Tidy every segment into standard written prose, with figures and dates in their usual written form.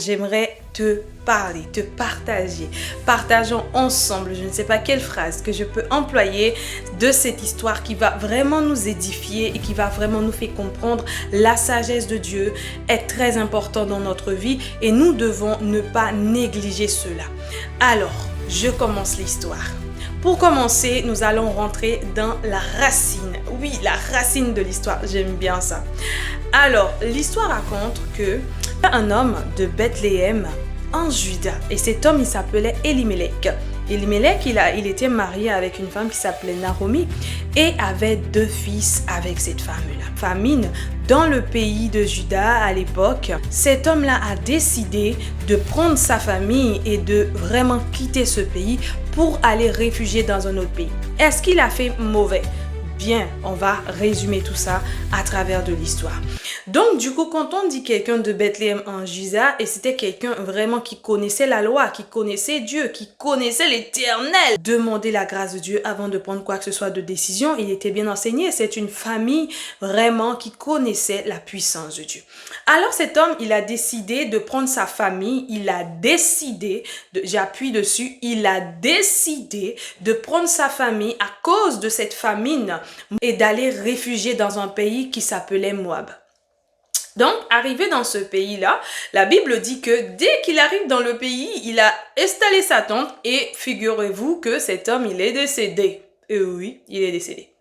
J'aimerais te parler, te partager. Partageons ensemble, je ne sais pas quelle phrase que je peux employer de cette histoire qui va vraiment nous édifier et qui va vraiment nous faire comprendre la sagesse de Dieu est très importante dans notre vie et nous devons ne pas négliger cela. Alors, je commence l'histoire. Pour commencer, nous allons rentrer dans la racine. Oui, la racine de l'histoire, j'aime bien ça. Alors, l'histoire raconte que un homme de Bethléem en Juda, et cet homme il s'appelait Elimelech. Elimelech, il était marié avec une femme qui s'appelait Naomi et avait 2 fils avec cette femme-là. Famine dans le pays de Juda à l'époque, cet homme-là a décidé de prendre sa famille et de vraiment quitter ce pays pour aller réfugier dans un autre pays. Est-ce qu'il a fait mauvais? Bien, on va résumer tout ça à travers de l'histoire. Donc, du coup, quand on dit quelqu'un de Bethléem en Juda, et c'était quelqu'un vraiment qui connaissait la loi, qui connaissait Dieu, qui connaissait l'Éternel, demander la grâce de Dieu avant de prendre quoi que ce soit de décision, il était bien enseigné. C'est une famille vraiment qui connaissait la puissance de Dieu. Alors, cet homme, il a décidé de prendre sa famille, j'appuie dessus, il a décidé de prendre sa famille à cause de cette famine et d'aller réfugier dans un pays qui s'appelait Moab. Donc, arrivé dans ce pays-là, la Bible dit que dès qu'il arrive dans le pays, il a installé sa tente et figurez-vous que cet homme, il est décédé. Et oui, il est décédé.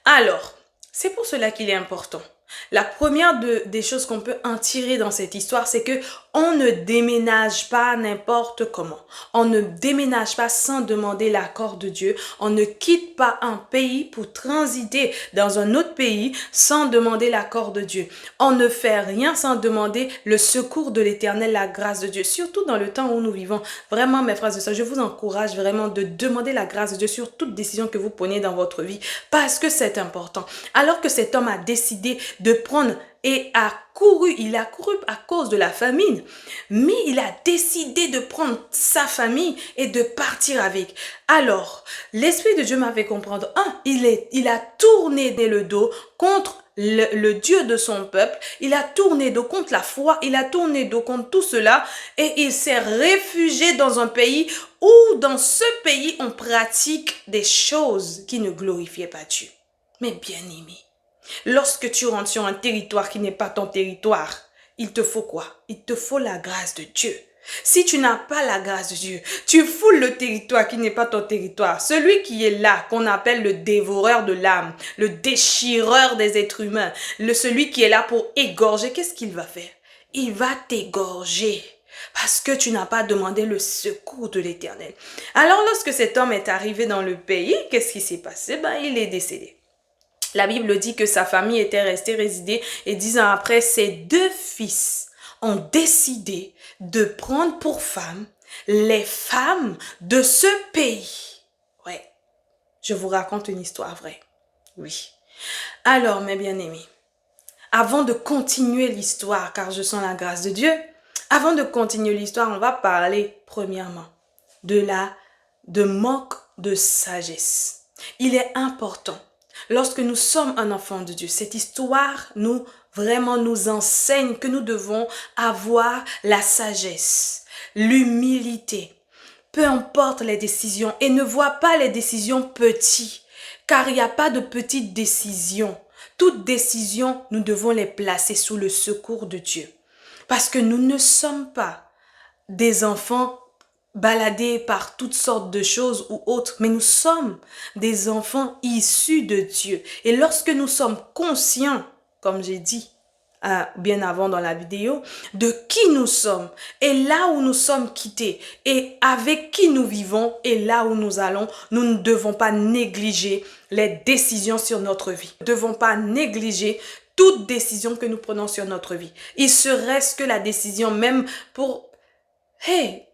Alors, c'est pour cela qu'il est important. La première des choses qu'on peut en tirer dans cette histoire, c'est que on ne déménage pas n'importe comment. On ne déménage pas sans demander l'accord de Dieu. On ne quitte pas un pays pour transiter dans un autre pays sans demander l'accord de Dieu. On ne fait rien sans demander le secours de l'Éternel, la grâce de Dieu. Surtout dans le temps où nous vivons. Vraiment, mes frères et sœurs, je vous encourage vraiment de demander la grâce de Dieu sur toute décision que vous prenez dans votre vie parce que c'est important. Alors que cet homme a décidé de prendre et il a couru à cause de la famine, mais il a décidé de prendre sa famille et de partir avec. Alors, l'Esprit de Dieu m'a fait comprendre, il a tourné le dos contre le Dieu de son peuple, il a tourné dos contre la foi, il a tourné dos contre tout cela et il s'est réfugié dans un pays où dans ce pays on pratique des choses qui ne glorifiaient pas Dieu. Mais bien aimé, lorsque tu rentres sur un territoire qui n'est pas ton territoire, il te faut quoi? Il te faut la grâce de Dieu. Si tu n'as pas la grâce de Dieu, tu foules le territoire qui n'est pas ton territoire. Celui qui est là, qu'on appelle le dévoreur de l'âme, le déchireur des êtres humains, celui qui est là pour égorger, qu'est-ce qu'il va faire? Il va t'égorger. Parce que tu n'as pas demandé le secours de l'Éternel. Alors lorsque cet homme est arrivé dans le pays, qu'est-ce qui s'est passé? Il est décédé. La Bible dit que sa famille était restée résider et 10 ans après, ses 2 fils ont décidé de prendre pour femmes les femmes de ce pays. Ouais, je vous raconte une histoire vraie. Oui. Alors, mes bien-aimés, avant de continuer l'histoire, car je sens la grâce de Dieu, avant de continuer l'histoire, on va parler premièrement de manque de sagesse. Il est important. Lorsque nous sommes un enfant de Dieu, cette histoire nous enseigne que nous devons avoir la sagesse, l'humilité. Peu importe les décisions et ne vois pas les décisions petites, car il n'y a pas de petites décisions. Toutes décisions, nous devons les placer sous le secours de Dieu. Parce que nous ne sommes pas des enfants baladés par toutes sortes de choses ou autres, mais nous sommes des enfants issus de Dieu. Et lorsque nous sommes conscients, comme j'ai dit bien avant dans la vidéo, de qui nous sommes et là où nous sommes quittés et avec qui nous vivons et là où nous allons, nous ne devons pas négliger les décisions sur notre vie. Nous ne devons pas négliger toute décision que nous prenons sur notre vie. Il serait-ce que la décision même pour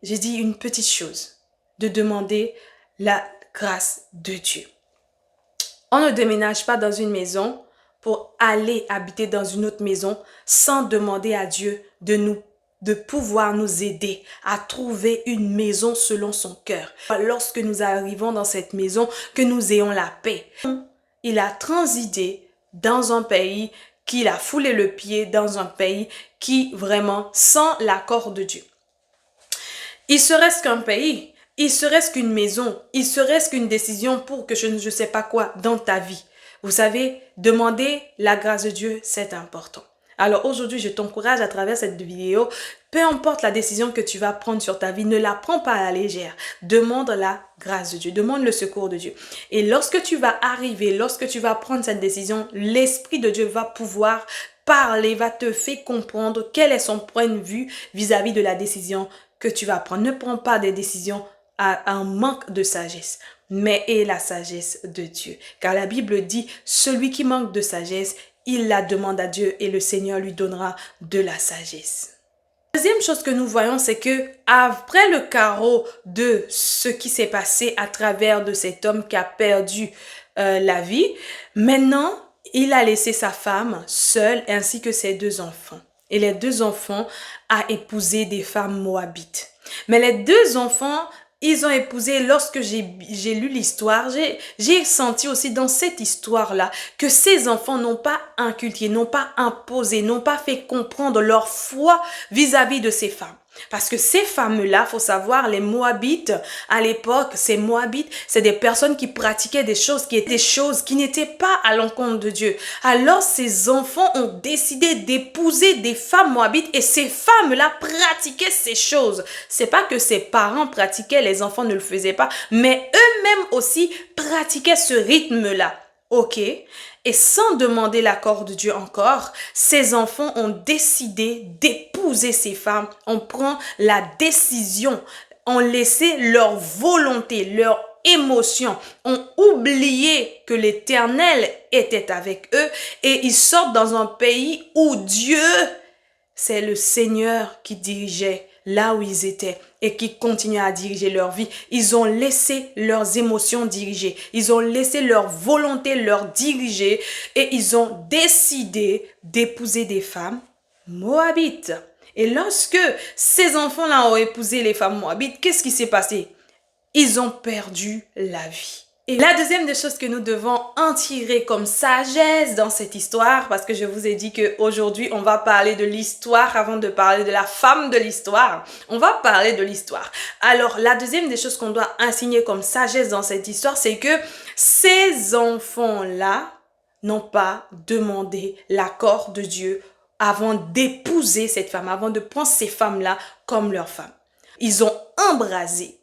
j'ai dit une petite chose, de demander la grâce de Dieu. On ne déménage pas dans une maison pour aller habiter dans une autre maison sans demander à Dieu de pouvoir nous aider à trouver une maison selon son cœur. Lorsque nous arrivons dans cette maison, que nous ayons la paix. Il a transité dans un pays qu'il a foulé le pied dans un pays qui vraiment sans l'accord de Dieu. Il serait-ce qu'un pays, il serait-ce qu'une maison, il serait-ce qu'une décision pour que je ne sais pas quoi dans ta vie. Vous savez, demander la grâce de Dieu, c'est important. Alors aujourd'hui, je t'encourage à travers cette vidéo, peu importe la décision que tu vas prendre sur ta vie, ne la prends pas à la légère. Demande la grâce de Dieu, demande le secours de Dieu. Et lorsque tu vas arriver, lorsque tu vas prendre cette décision, l'Esprit de Dieu va pouvoir parler, va te faire comprendre quel est son point de vue vis-à-vis de la décision que tu vas prendre. Ne prends pas des décisions à un manque de sagesse, mais aie la sagesse de Dieu. Car la Bible dit, celui qui manque de sagesse, il la demande à Dieu et le Seigneur lui donnera de la sagesse. La deuxième chose que nous voyons, c'est que après le carreau de ce qui s'est passé à travers de cet homme qui a perdu la vie, maintenant, il a laissé sa femme seule ainsi que ses 2 enfants. Et les 2 enfants a épousé des femmes moabites. Mais les 2 enfants, ils ont épousé, lorsque j'ai lu l'histoire, j'ai senti aussi dans cette histoire-là que ces enfants n'ont pas inculqué, n'ont pas imposé, n'ont pas fait comprendre leur foi vis-à-vis de ces femmes. Parce que ces femmes-là, faut savoir, les Moabites, à l'époque, ces Moabites, c'est des personnes qui pratiquaient des choses qui n'étaient pas à l'encontre de Dieu. Alors, ces enfants ont décidé d'épouser des femmes Moabites et ces femmes-là pratiquaient ces choses. C'est pas que ses parents pratiquaient, les enfants ne le faisaient pas, mais eux-mêmes aussi pratiquaient ce rythme-là. Ok? Et sans demander l'accord de Dieu encore, ces enfants ont décidé d'épouser ces femmes. On prend la décision, ont laissé leur volonté, leur émotion, ont oublié que l'Éternel était avec eux et ils sortent dans un pays où Dieu, c'est le Seigneur qui dirigeait là où ils étaient et qui continuaient à diriger leur vie. Ils ont laissé leurs émotions diriger. Ils ont laissé leur volonté leur diriger et ils ont décidé d'épouser des femmes moabites. Et lorsque ces enfants-là ont épousé les femmes moabites, qu'est-ce qui s'est passé? Ils ont perdu la vie. Et la deuxième des choses que nous devons en tirer comme sagesse dans cette histoire, parce que je vous ai dit qu'aujourd'hui, on va parler de l'histoire avant de parler de la femme de l'histoire. On va parler de l'histoire. Alors, la deuxième des choses qu'on doit enseigner comme sagesse dans cette histoire, c'est que ces enfants-là n'ont pas demandé l'accord de Dieu avant d'épouser cette femme, avant de prendre ces femmes-là comme leur femme. Ils ont embrasé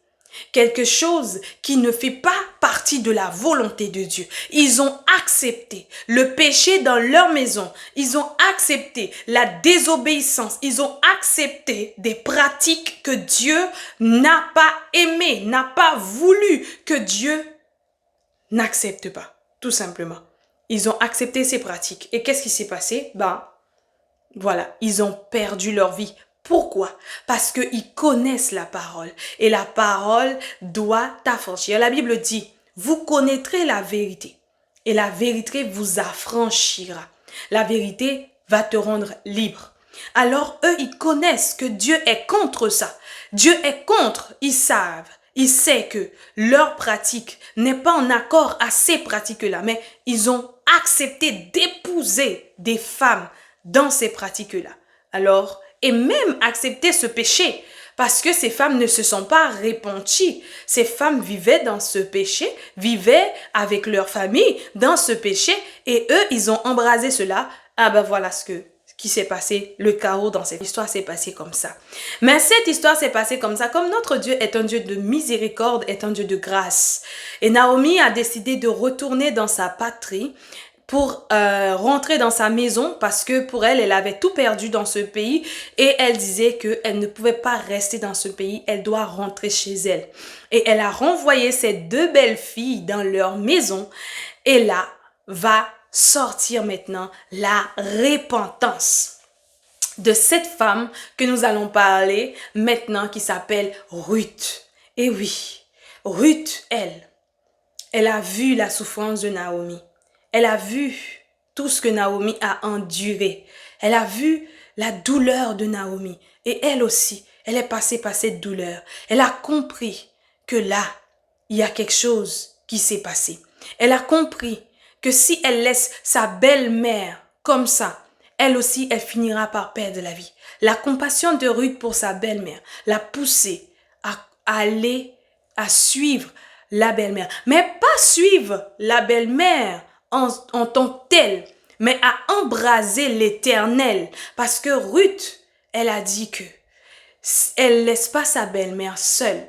quelque chose qui ne fait pas partie de la volonté de Dieu. Ils ont accepté le péché dans leur maison. Ils ont accepté la désobéissance. Ils ont accepté des pratiques que Dieu n'a pas aimées, n'a pas voulu, que Dieu n'accepte pas, tout simplement. Ils ont accepté ces pratiques. Et qu'est-ce qui s'est passé? Voilà, ils ont perdu leur vie. Pourquoi? Parce qu'ils connaissent la parole. Et la parole doit t'affranchir. La Bible dit, vous connaîtrez la vérité. Et la vérité vous affranchira. La vérité va te rendre libre. Alors eux, ils connaissent que Dieu est contre ça. Dieu est contre, ils savent. Ils savent que leur pratique n'est pas en accord à ces pratiques-là. Mais ils ont accepté d'épouser des femmes dans ces pratiques-là. Alors, et même accepter ce péché, parce que ces femmes ne se sont pas repenties. Ces femmes vivaient dans ce péché, vivaient avec leur famille dans ce péché, et eux, ils ont embrasé cela. Voilà ce qui s'est passé, le chaos dans cette histoire s'est passé comme ça. Mais cette histoire s'est passée comme ça, comme notre Dieu est un Dieu de miséricorde, est un Dieu de grâce. Et Naomi a décidé de retourner dans sa patrie, pour rentrer dans sa maison parce que pour elle, elle avait tout perdu dans ce pays et elle disait qu'elle ne pouvait pas rester dans ce pays, elle doit rentrer chez elle. Et elle a renvoyé ces 2 belles filles dans leur maison et là va sortir maintenant la repentance de cette femme que nous allons parler maintenant qui s'appelle Ruth. Et oui, Ruth, elle a vu la souffrance de Naomi. Elle a vu tout ce que Naomi a enduré. Elle a vu la douleur de Naomi. Et elle aussi, elle est passée par cette douleur. Elle a compris que là, il y a quelque chose qui s'est passé. Elle a compris que si elle laisse sa belle-mère comme ça, elle aussi, elle finira par perdre la vie. La compassion de Ruth pour sa belle-mère l'a poussée à aller, à suivre la belle-mère. Mais pas suivre la belle-mère en tant que telle, mais à embraser l'Éternel. Parce que Ruth, elle a dit que elle laisse pas sa belle-mère seule.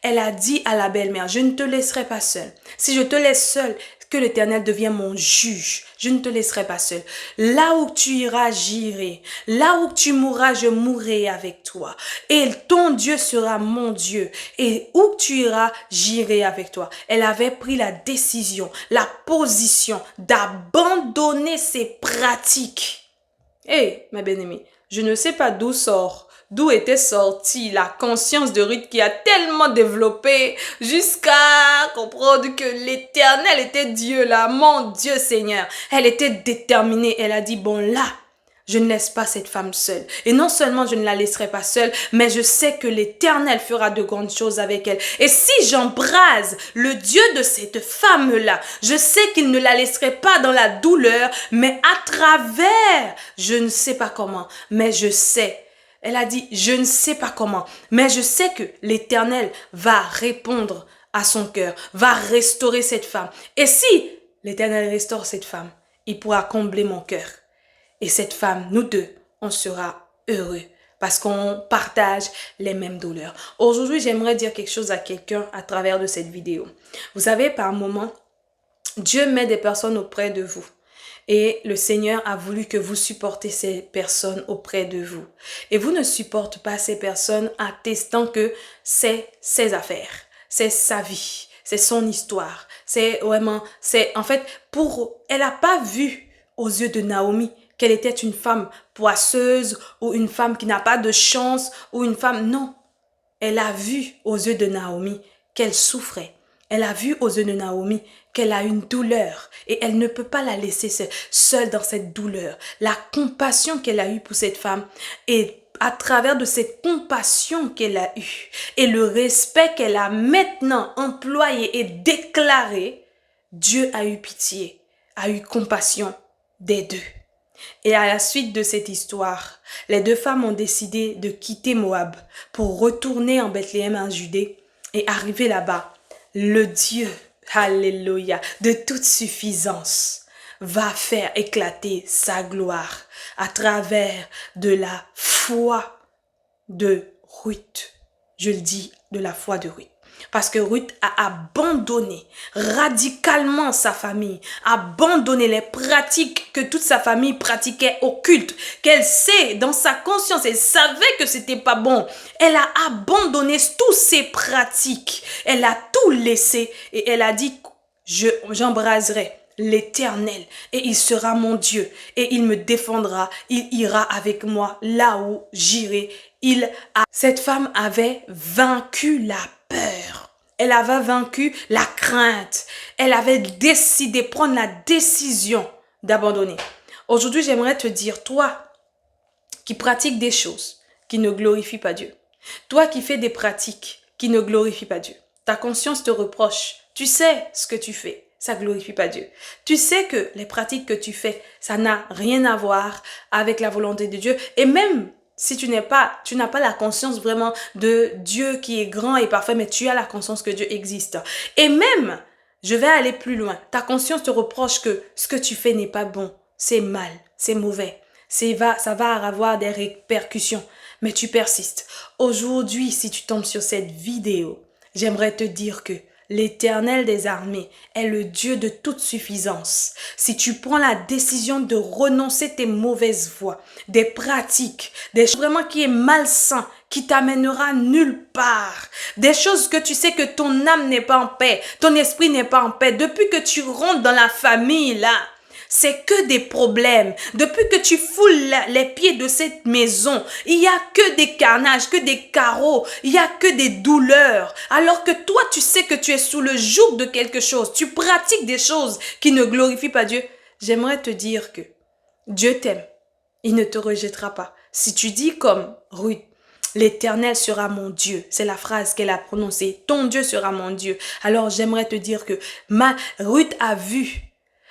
Elle a dit à la belle-mère, je ne te laisserai pas seule. Si je te laisse seule, que l'Éternel devienne mon juge. Je ne te laisserai pas seule. Là où tu iras, j'irai. Là où tu mourras, je mourrai avec toi. Et ton Dieu sera mon Dieu. Et où tu iras, j'irai avec toi. Elle avait pris la décision, la position d'abandonner ses pratiques. Ma bien-aimée, je ne sais pas d'où était sortie la conscience de Ruth qui a tellement développé jusqu'à comprendre que l'Éternel était Dieu là, mon Dieu Seigneur. Elle était déterminée, elle a dit, bon là, je ne laisse pas cette femme seule. Et non seulement je ne la laisserai pas seule, mais je sais que l'Éternel fera de grandes choses avec elle. Et si j'embrase le Dieu de cette femme-là, je sais qu'il ne la laisserait pas dans la douleur, mais à travers, je ne sais pas comment, mais je sais. Elle a dit, je ne sais pas comment, mais je sais que l'Éternel va répondre à son cœur, va restaurer cette femme. Et si l'Éternel restaure cette femme, il pourra combler mon cœur. Et cette femme, nous deux, on sera heureux parce qu'on partage les mêmes douleurs. Aujourd'hui, j'aimerais dire quelque chose à quelqu'un à travers de cette vidéo. Vous savez, par moments, Dieu met des personnes auprès de vous. Et le Seigneur a voulu que vous supportez ces personnes auprès de vous. Et vous ne supportez pas ces personnes attestant que c'est ses affaires, c'est sa vie, c'est son histoire. Elle n'a pas vu aux yeux de Naomi qu'elle était une femme poisseuse ou une femme qui n'a pas de chance ou une femme, non. Elle a vu aux yeux de Naomi qu'elle souffrait. Elle a vu aux yeux de Naomi qu'elle a une douleur et elle ne peut pas la laisser seule dans cette douleur. La compassion qu'elle a eue pour cette femme et à travers de cette compassion qu'elle a eue et le respect qu'elle a maintenant employé et déclaré, Dieu a eu pitié, a eu compassion des deux. Et à la suite de cette histoire, les deux femmes ont décidé de quitter Moab pour retourner en Bethléem en Judée et arriver là-bas. Le Dieu, alléluia, de toute suffisance va faire éclater sa gloire à travers de la foi de Ruth. Je le dis, de la foi de Ruth. Parce que Ruth a abandonné radicalement sa famille, abandonné les pratiques que toute sa famille pratiquait au culte, qu'elle sait dans sa conscience, elle savait que c'était pas bon. Elle a abandonné toutes ses pratiques, elle a tout laissé et elle a dit, j'embraserai l'Éternel et il sera mon Dieu et il me défendra, il ira avec moi là où j'irai. Cette femme avait vaincu la peur. Elle avait vaincu la crainte. Elle avait décidé, prendre la décision d'abandonner. Aujourd'hui, j'aimerais te dire, toi qui pratiques des choses qui ne glorifient pas Dieu, toi qui fais des pratiques qui ne glorifient pas Dieu, ta conscience te reproche. Tu sais ce que tu fais, ça glorifie pas Dieu. Tu sais que les pratiques que tu fais, ça n'a rien à voir avec la volonté de Dieu. Et même si tu n'as pas la conscience vraiment de Dieu qui est grand et parfait, mais tu as la conscience que Dieu existe. Et même, je vais aller plus loin, ta conscience te reproche que ce que tu fais n'est pas bon, c'est mal, c'est mauvais, ça va avoir des répercussions, mais tu persistes. Aujourd'hui, si tu tombes sur cette vidéo, j'aimerais te dire que l'Éternel des armées est le Dieu de toute suffisance. Si tu prends la décision de renoncer tes mauvaises voies, des pratiques, des choses vraiment qui est malsain, qui t'amènera nulle part, des choses que tu sais que ton âme n'est pas en paix, ton esprit n'est pas en paix, depuis que tu rentres dans la famille là, c'est que des problèmes. Depuis que tu foules les pieds de cette maison, il n'y a que des carnages, que des carreaux, il n'y a que des douleurs. Alors que toi, tu sais que tu es sous le joug de quelque chose. Tu pratiques des choses qui ne glorifient pas Dieu. J'aimerais te dire que Dieu t'aime. Il ne te rejettera pas. Si tu dis comme Ruth, l'Éternel sera mon Dieu. C'est la phrase qu'elle a prononcée. Ton Dieu sera mon Dieu. Alors j'aimerais te dire que Ruth a vu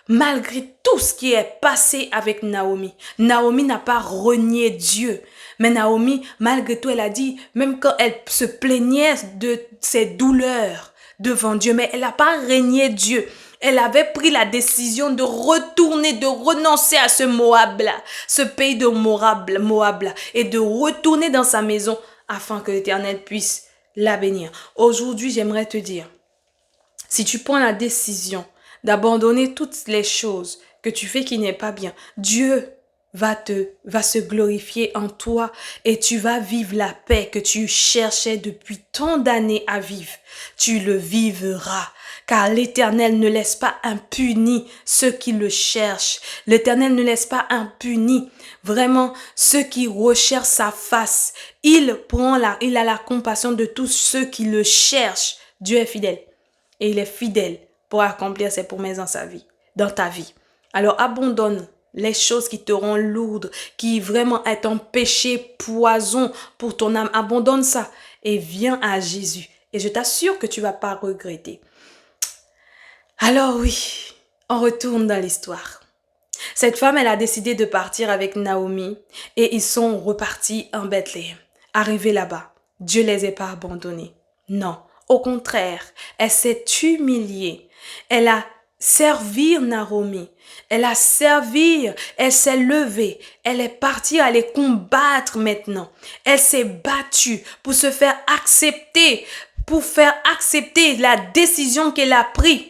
Malgré tout ce qui est passé avec Naomi, Naomi n'a pas renié Dieu. Mais Naomi, malgré tout, elle a dit, même quand elle se plaignait de ses douleurs devant Dieu, mais elle n'a pas renié Dieu. Elle avait pris la décision de retourner, de renoncer à ce Moab-là, ce pays de Moab-là, et de retourner dans sa maison afin que l'Éternel puisse la bénir. Aujourd'hui, j'aimerais te dire, si tu prends la décision d'abandonner toutes les choses que tu fais qui n'est pas bien, Dieu va se glorifier en toi et tu vas vivre la paix que tu cherchais depuis tant d'années à vivre. Tu le vivras, car l'Éternel ne laisse pas impunis ceux qui le cherchent. L'Éternel ne laisse pas impunis vraiment ceux qui recherchent sa face. Il a la compassion de tous ceux qui le cherchent. Dieu est fidèle et il est fidèle pour accomplir ses promesses dans sa vie, dans ta vie. Alors abandonne les choses qui te rendent lourde, qui vraiment est un péché poison pour ton âme. Abandonne ça et viens à Jésus. Et je t'assure que tu vas pas regretter. Alors oui, on retourne dans l'histoire. Cette femme, elle a décidé de partir avec Naomi et ils sont repartis en Bethléem. Arrivés là-bas, Dieu les a pas abandonnés. Non, au contraire, elle s'est humiliée. Elle a servi Naomi. Elle a servi, elle s'est levée. Elle est partie aller combattre maintenant. Elle s'est battue pour se faire accepter, pour faire accepter la décision qu'elle a prise.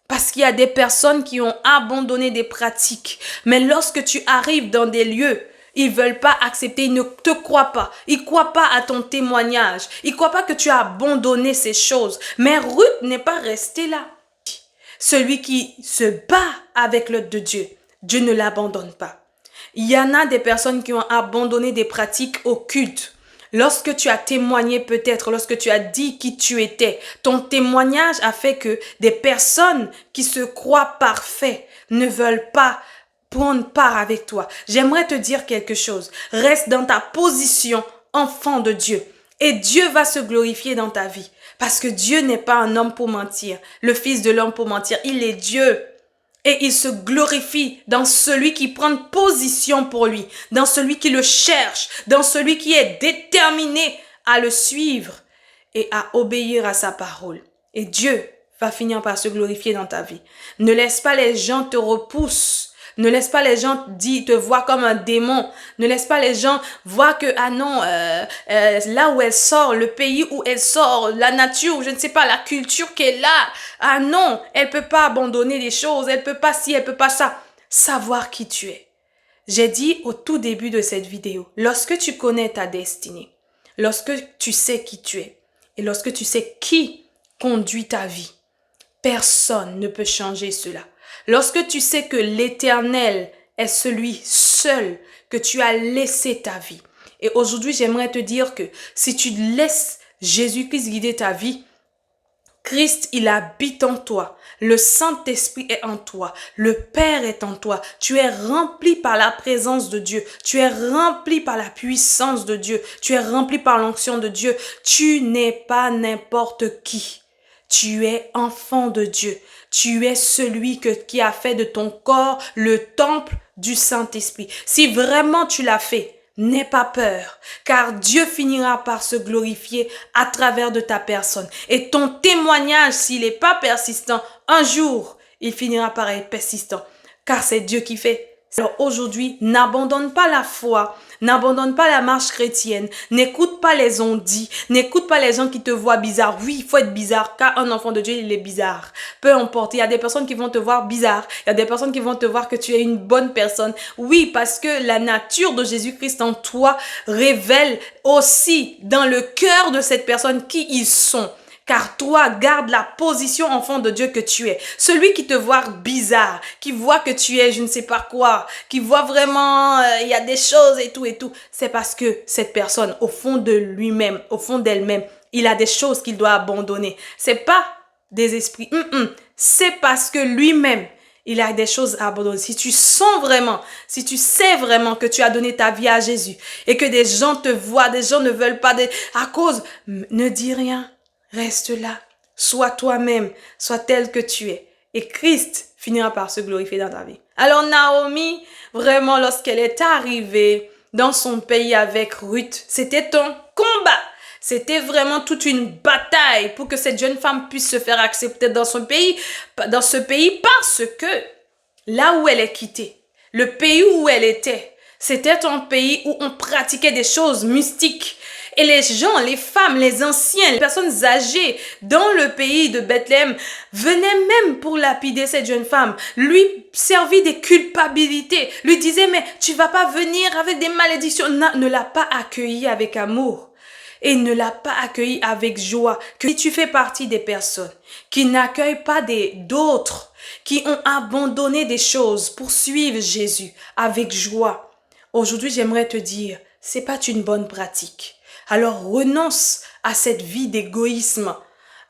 Parce qu'il y a des personnes qui ont abandonné des pratiques. Mais lorsque tu arrives dans des lieux, ils veulent pas accepter, ils ne te croient pas. Ils croient pas à ton témoignage. Ils croient pas que tu as abandonné ces choses. Mais Ruth n'est pas restée là. Celui qui se bat avec l'œuvre de Dieu, Dieu ne l'abandonne pas. Il y en a des personnes qui ont abandonné des pratiques occultes. Lorsque tu as témoigné peut-être, lorsque tu as dit qui tu étais, ton témoignage a fait que des personnes qui se croient parfaits ne veulent pas prendre part avec toi. J'aimerais te dire quelque chose. Reste dans ta position enfant de Dieu et Dieu va se glorifier dans ta vie. Parce que Dieu n'est pas un homme pour mentir, le fils de l'homme pour mentir. Il est Dieu. Et il se glorifie dans celui qui prend position pour lui, dans celui qui le cherche, dans celui qui est déterminé à le suivre et à obéir à sa parole. Et Dieu va finir par se glorifier dans ta vie. Ne laisse pas les gens te repousser. Ne laisse pas les gens te voir comme un démon. Ne laisse pas les gens voir que, ah non, là où elle sort, le pays où elle sort, la nature, je ne sais pas, la culture qu'elle a. Ah non, elle peut pas abandonner les choses, elle peut pas ci, elle peut pas ça. Savoir qui tu es. J'ai dit au tout début de cette vidéo, lorsque tu connais ta destinée, lorsque tu sais qui tu es et lorsque tu sais qui conduit ta vie, personne ne peut changer cela. Lorsque tu sais que l'Éternel est celui seul que tu as laissé ta vie. Et aujourd'hui, j'aimerais te dire que si tu laisses Jésus-Christ guider ta vie, Christ, il habite en toi. Le Saint-Esprit est en toi. Le Père est en toi. Tu es rempli par la présence de Dieu. Tu es rempli par la puissance de Dieu. Tu es rempli par l'onction de Dieu. Tu n'es pas n'importe qui. Tu es enfant de Dieu. Tu es celui qui a fait de ton corps le temple du Saint-Esprit. Si vraiment tu l'as fait, n'aie pas peur, car Dieu finira par se glorifier à travers de ta personne. Et ton témoignage, s'il n'est pas persistant, un jour, il finira par être persistant, car c'est Dieu qui fait. Alors aujourd'hui, n'abandonne pas la foi, n'abandonne pas la marche chrétienne, n'écoute pas les on-dit, n'écoute pas les gens qui te voient bizarre. Oui, il faut être bizarre, car un enfant de Dieu, il est bizarre. Peu importe, il y a des personnes qui vont te voir bizarre, il y a des personnes qui vont te voir que tu es une bonne personne. Oui, parce que la nature de Jésus-Christ en toi révèle aussi dans le cœur de cette personne qui ils sont. Car toi, garde la position enfant de Dieu que tu es. Celui qui te voit bizarre, qui voit que tu es je ne sais pas quoi, qui voit vraiment il y a des choses et tout, c'est parce que cette personne, au fond de lui-même, au fond d'elle-même, il a des choses qu'il doit abandonner. C'est pas des esprits. C'est parce que lui-même, il a des choses à abandonner. Si tu sens vraiment, si tu sais vraiment que tu as donné ta vie à Jésus et que des gens te voient, des gens ne veulent pas, à cause, ne dis rien. Reste là, sois toi-même, sois tel que tu es. Et Christ finira par se glorifier dans ta vie. Alors Naomi, vraiment, lorsqu'elle est arrivée dans son pays avec Ruth, c'était un combat. C'était vraiment toute une bataille pour que cette jeune femme puisse se faire accepter dans ce pays parce que là où elle est quittée, le pays où elle était, c'était un pays où on pratiquait des choses mystiques. Et les gens, les femmes, les anciens, les personnes âgées dans le pays de Bethléem venaient même pour lapider cette jeune femme, lui servir des culpabilités, lui disaient mais tu vas pas venir avec des malédictions. Ne l'a pas accueilli avec amour et ne l'a pas accueilli avec joie. Que si tu fais partie des personnes qui n'accueillent pas d'autres, qui ont abandonné des choses pour suivre Jésus avec joie, aujourd'hui j'aimerais te dire, c'est pas une bonne pratique. Alors renonce à cette vie d'égoïsme,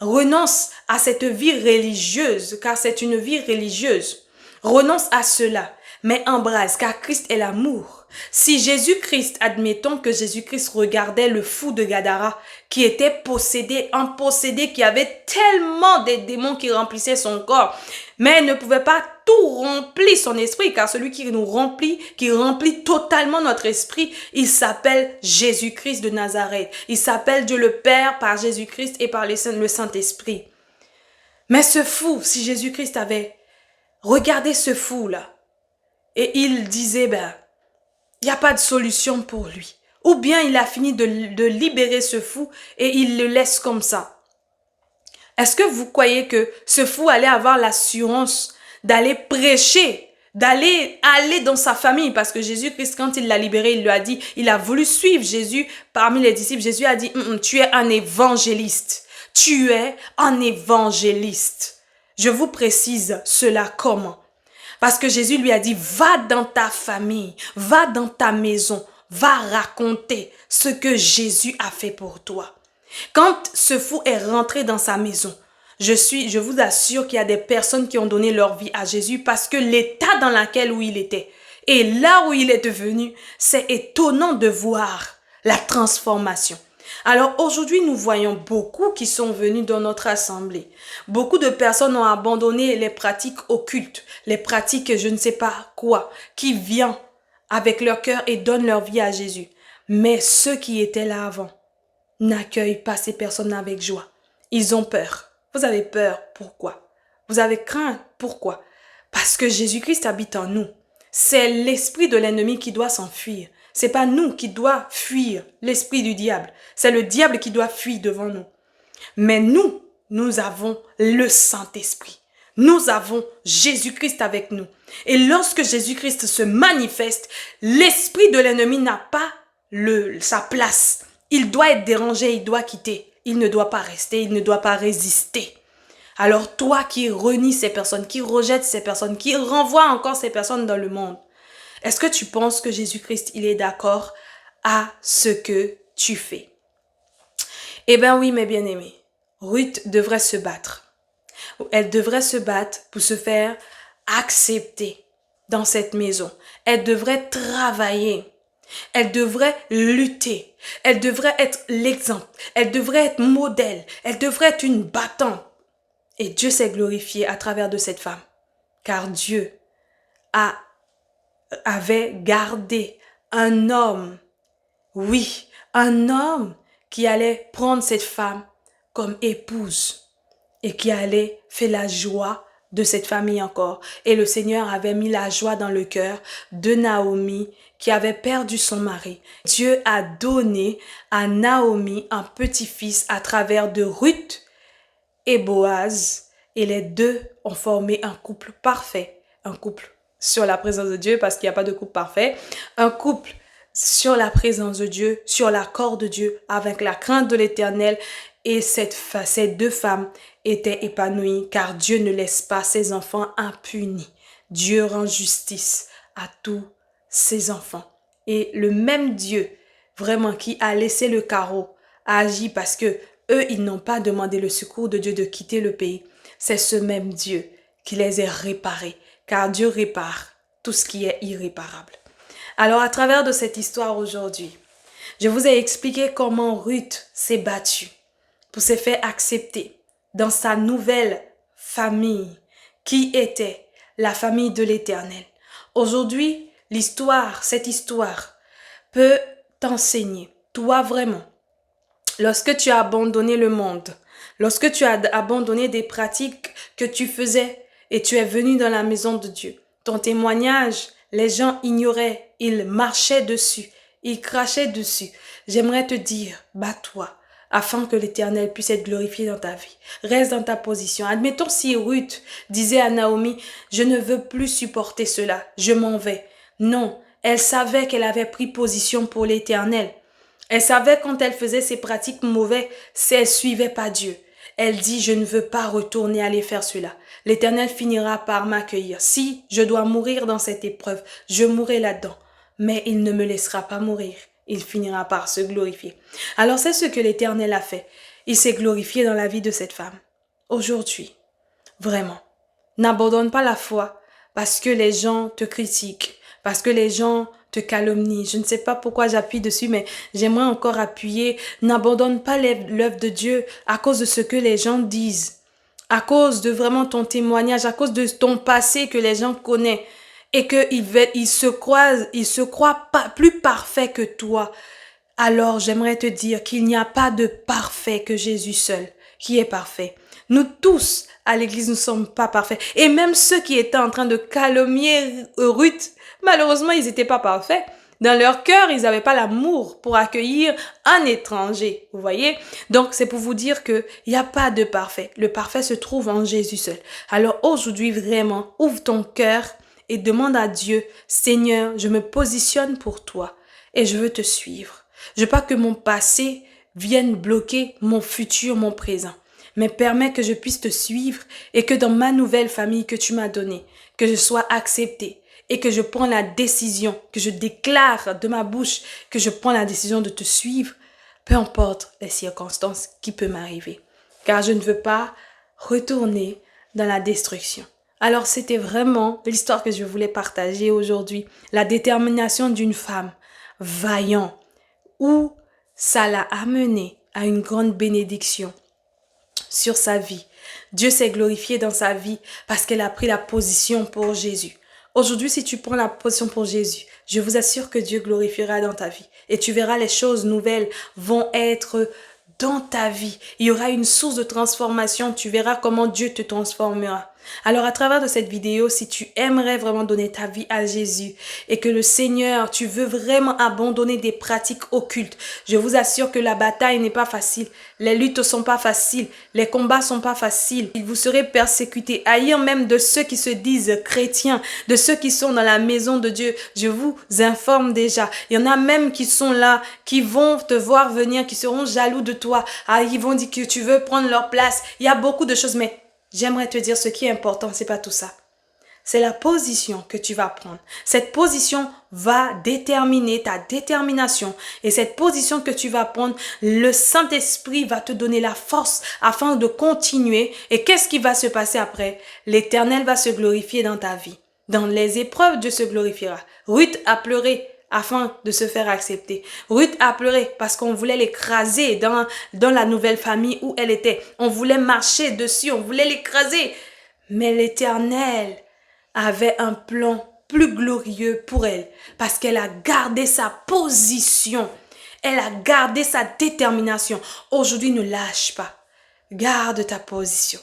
renonce à cette vie religieuse, car c'est une vie religieuse. Renonce à cela, mais embrasse, car Christ est l'amour. Si Jésus-Christ, admettons que Jésus-Christ regardait le fou de Gadara, qui était possédé, un possédé qui avait tellement de démons qui remplissaient son corps, mais ne pouvait pas tout remplir son esprit, car celui qui nous remplit, qui remplit totalement notre esprit, il s'appelle Jésus-Christ de Nazareth. Il s'appelle Dieu le Père par Jésus-Christ et par le Saint-Esprit. Mais ce fou, si Jésus-Christ avait regardé ce fou-là, et il disait, il n'y a pas de solution pour lui. Ou bien il a fini de libérer ce fou et il le laisse comme ça. Est-ce que vous croyez que ce fou allait avoir l'assurance d'aller prêcher, d'aller dans sa famille? Parce que Jésus-Christ, quand il l'a libéré, il lui a dit, il a voulu suivre Jésus parmi les disciples. Jésus a dit, tu es un évangéliste. Tu es un évangéliste. Je vous précise cela comment? Parce que Jésus lui a dit, va dans ta famille, va dans ta maison, va raconter ce que Jésus a fait pour toi. Quand ce fou est rentré dans sa maison, je vous assure qu'il y a des personnes qui ont donné leur vie à Jésus parce que l'état dans lequel où il était et là où il est devenu, c'est étonnant de voir la transformation. Alors aujourd'hui, nous voyons beaucoup qui sont venus dans notre assemblée. Beaucoup de personnes ont abandonné les pratiques occultes, les pratiques je ne sais pas quoi, qui viennent avec leur cœur et donnent leur vie à Jésus. Mais ceux qui étaient là avant n'accueillent pas ces personnes avec joie. Ils ont peur. Vous avez peur. Pourquoi? Vous avez craint. Pourquoi? Parce que Jésus-Christ habite en nous. C'est l'esprit de l'ennemi qui doit s'enfuir. C'est pas nous qui doit fuir l'esprit du diable. C'est le diable qui doit fuir devant nous. Mais nous avons le Saint-Esprit. Nous avons Jésus-Christ avec nous. Et lorsque Jésus-Christ se manifeste, l'esprit de l'ennemi n'a pas sa place. Il doit être dérangé, il doit quitter. Il ne doit pas rester, il ne doit pas résister. Alors toi qui renies ces personnes, qui rejettes ces personnes, qui renvoies encore ces personnes dans le monde, est-ce que tu penses que Jésus-Christ, il est d'accord à ce que tu fais? Eh bien oui, mes bien-aimés, Ruth devrait se battre. Elle devrait se battre pour se faire accepter dans cette maison. Elle devrait travailler. Elle devrait lutter. Elle devrait être l'exemple. Elle devrait être modèle. Elle devrait être une battante. Et Dieu s'est glorifié à travers de cette femme. Car Dieu avait gardé un homme. Oui, un homme qui allait prendre cette femme comme épouse et qui allait faire la joie de cette famille encore. Et le Seigneur avait mis la joie dans le cœur de Naomi qui avait perdu son mari. Dieu a donné à Naomi un petit-fils à travers de Ruth et Boaz et les deux ont formé un couple parfait, un couple sur la présence de Dieu parce qu'il n'y a pas de couple parfait, un couple sur la présence de Dieu, sur l'accord de Dieu, avec la crainte de l'Éternel. Et ces deux femmes étaient épanouies car Dieu ne laisse pas ses enfants impunis. Dieu rend justice à tous ses enfants. Et le même Dieu, vraiment, qui a laissé le carreau, a agi parce que eux, ils n'ont pas demandé le secours de Dieu de quitter le pays. C'est ce même Dieu qui les a réparés, car Dieu répare tout ce qui est irréparable. Alors, à travers de cette histoire aujourd'hui, je vous ai expliqué comment Ruth s'est battue pour se faire accepter dans sa nouvelle famille qui était la famille de l'Éternel. Aujourd'hui, cette histoire peut t'enseigner, toi vraiment, lorsque tu as abandonné le monde, lorsque tu as abandonné des pratiques que tu faisais et tu es venu dans la maison de Dieu. Ton témoignage, les gens ignoraient, ils marchaient dessus, ils crachaient dessus. J'aimerais te dire, bats-toi afin que l'Éternel puisse être glorifié dans ta vie. Reste dans ta position. Admettons si Ruth disait à Naomi, je ne veux plus supporter cela, je m'en vais. Non, elle savait qu'elle avait pris position pour l'Éternel. Elle savait quand elle faisait ses pratiques mauvaises, si elle suivait pas Dieu. Elle dit, je ne veux pas retourner aller faire cela. L'Éternel finira par m'accueillir. Si je dois mourir dans cette épreuve, je mourrai là-dedans. Mais il ne me laissera pas mourir. Il finira par se glorifier. Alors c'est ce que l'Éternel a fait. Il s'est glorifié dans la vie de cette femme. Aujourd'hui, vraiment, n'abandonne pas la foi parce que les gens te critiquent, parce que les gens te calomnient. Je ne sais pas pourquoi j'appuie dessus, mais j'aimerais encore appuyer. N'abandonne pas l'œuvre de Dieu à cause de ce que les gens disent, à cause de vraiment ton témoignage, à cause de ton passé que les gens connaissent et qu'ils se croient pas plus parfaits que toi. Alors j'aimerais te dire qu'il n'y a pas de parfait que Jésus seul qui est parfait. Nous tous, à l'église, ne sommes pas parfaits. Et même ceux qui étaient en train de calomnier Ruth, malheureusement, ils n'étaient pas parfaits. Dans leur cœur, ils n'avaient pas l'amour pour accueillir un étranger. Vous voyez? Donc, c'est pour vous dire qu'il n'y a pas de parfait. Le parfait se trouve en Jésus seul. Alors, aujourd'hui, vraiment, ouvre ton cœur et demande à Dieu, Seigneur, je me positionne pour toi et je veux te suivre. Je veux pas que mon passé vienne bloquer mon futur, mon présent. Mais permets que je puisse te suivre et que dans ma nouvelle famille que tu m'as donnée, que je sois acceptée et que je prends la décision, que je déclare de ma bouche que je prends la décision de te suivre, peu importe les circonstances qui peuvent m'arriver. Car je ne veux pas retourner dans la destruction. Alors c'était vraiment l'histoire que je voulais partager aujourd'hui. La détermination d'une femme vaillante où ça l'a amené à une grande bénédiction sur sa vie. Dieu s'est glorifié dans sa vie parce qu'elle a pris la position pour Jésus. Aujourd'hui, si tu prends la position pour Jésus, je vous assure que Dieu glorifiera dans ta vie. Et tu verras les choses nouvelles vont être dans ta vie. Il y aura une source de transformation. Tu verras comment Dieu te transformera. Alors à travers de cette vidéo, si tu aimerais vraiment donner ta vie à Jésus et que le Seigneur, tu veux vraiment abandonner des pratiques occultes, je vous assure que la bataille n'est pas facile, les luttes sont pas faciles, les combats sont pas faciles. Vous serez persécutés, haïr même de ceux qui se disent chrétiens, de ceux qui sont dans la maison de Dieu. Je vous informe déjà, il y en a même qui sont là, qui vont te voir venir, qui seront jaloux de toi. Ah, ils vont dire que tu veux prendre leur place. Il y a beaucoup de choses, mais j'aimerais te dire ce qui est important, c'est pas tout ça. C'est la position que tu vas prendre. Cette position va déterminer ta détermination. Et cette position que tu vas prendre, le Saint-Esprit va te donner la force afin de continuer. Et qu'est-ce qui va se passer après? L'Éternel va se glorifier dans ta vie. Dans les épreuves, Dieu se glorifiera. Ruth a pleuré afin de se faire accepter. Ruth a pleuré parce qu'on voulait l'écraser dans la nouvelle famille où elle était. On voulait marcher dessus, on voulait l'écraser. Mais l'Éternel avait un plan plus glorieux pour elle parce qu'elle a gardé sa position. Elle a gardé sa détermination. Aujourd'hui, ne lâche pas. Garde ta position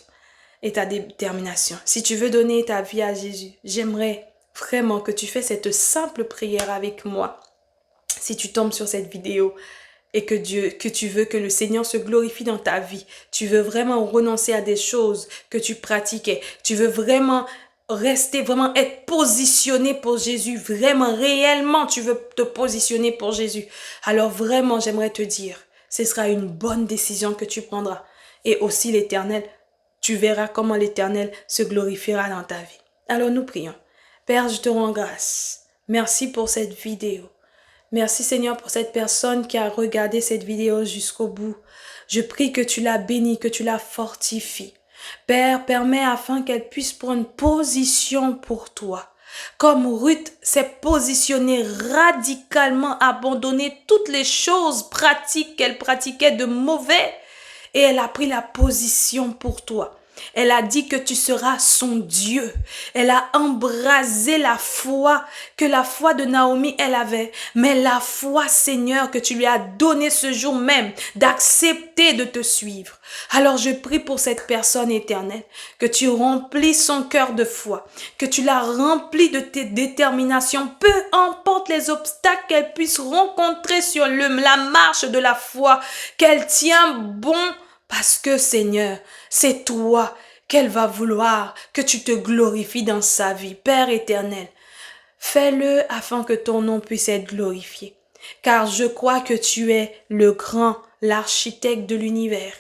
et ta détermination. Si tu veux donner ta vie à Jésus, j'aimerais vraiment que tu fasses cette simple prière avec moi. Si tu tombes sur cette vidéo et que tu veux que le Seigneur se glorifie dans ta vie, tu veux vraiment renoncer à des choses que tu pratiquais, tu veux vraiment être positionné pour Jésus, vraiment, réellement, tu veux te positionner pour Jésus. Alors vraiment, j'aimerais te dire, ce sera une bonne décision que tu prendras. Et aussi l'Éternel, tu verras comment l'Éternel se glorifiera dans ta vie. Alors nous prions. Père, je te rends grâce. Merci pour cette vidéo. Merci Seigneur pour cette personne qui a regardé cette vidéo jusqu'au bout. Je prie que tu la bénis, que tu la fortifies. Père, permets afin qu'elle puisse prendre position pour toi. Comme Ruth s'est positionnée radicalement, abandonner toutes les choses pratiques qu'elle pratiquait de mauvais et elle a pris la position pour toi. Elle a dit que tu seras son Dieu. Elle a embrasé la foi, que la foi de Naomi, elle avait. Mais la foi, Seigneur, que tu lui as donné ce jour même d'accepter de te suivre. Alors je prie pour cette personne éternelle, que tu remplis son cœur de foi, que tu la remplis de tes déterminations, peu importe les obstacles qu'elle puisse rencontrer sur la marche de la foi, qu'elle tient bon parce que Seigneur, c'est toi qu'elle va vouloir que tu te glorifies dans sa vie. Père éternel, fais-le afin que ton nom puisse être glorifié. Car je crois que tu es le grand, l'architecte de l'univers.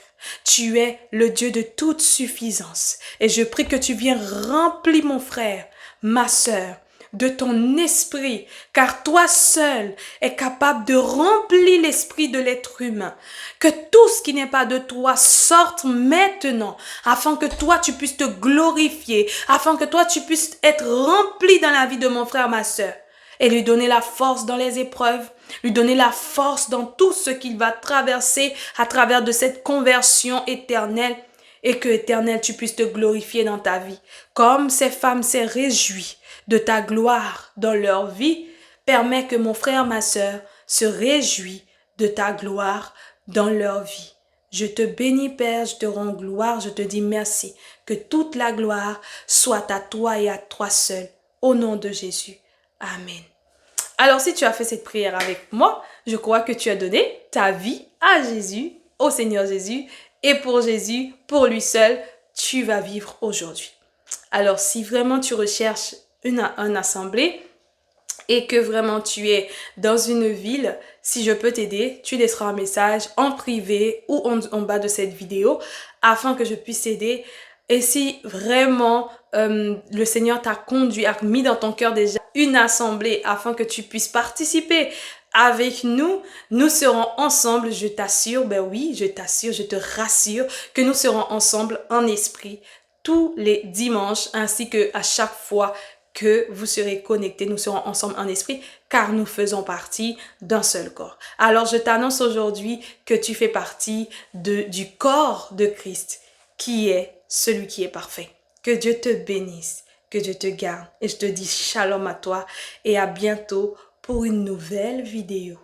Tu es le Dieu de toute suffisance. Et je prie que tu viennes remplir mon frère, ma sœur, de ton esprit, car toi seul es capable de remplir l'esprit de l'être humain. Que tout ce qui n'est pas de toi sorte maintenant, afin que toi tu puisses te glorifier, afin que toi tu puisses être rempli dans la vie de mon frère, ma sœur, et lui donner la force dans les épreuves, lui donner la force dans tout ce qu'il va traverser à travers de cette conversion éternelle, et que, éternel, tu puisses te glorifier dans ta vie. Comme ces femmes s'est réjouies de ta gloire dans leur vie, permets que mon frère, ma sœur, se réjouisse de ta gloire dans leur vie. Je te bénis, Père, je te rends gloire, je te dis merci. Que toute la gloire soit à toi et à toi seul. Au nom de Jésus. Amen. Alors, si tu as fait cette prière avec moi, je crois que tu as donné ta vie à Jésus, au Seigneur Jésus, et pour Jésus, pour lui seul, tu vas vivre aujourd'hui. Alors, si vraiment tu recherches une assemblée et que vraiment tu es dans une ville, si je peux t'aider, tu laisseras un message en privé ou en bas de cette vidéo afin que je puisse t'aider. Et si vraiment le Seigneur t'a conduit, a mis dans ton cœur déjà une assemblée afin que tu puisses participer avec nous, nous serons ensemble, je t'assure, ben oui, je t'assure, je te rassure que nous serons ensemble en esprit tous les dimanches ainsi que à chaque fois que vous serez connectés, nous serons ensemble en esprit car nous faisons partie d'un seul corps. Alors je t'annonce aujourd'hui que tu fais partie du corps de Christ qui est celui qui est parfait. Que Dieu te bénisse, que Dieu te garde et je te dis shalom à toi et à bientôt pour une nouvelle vidéo.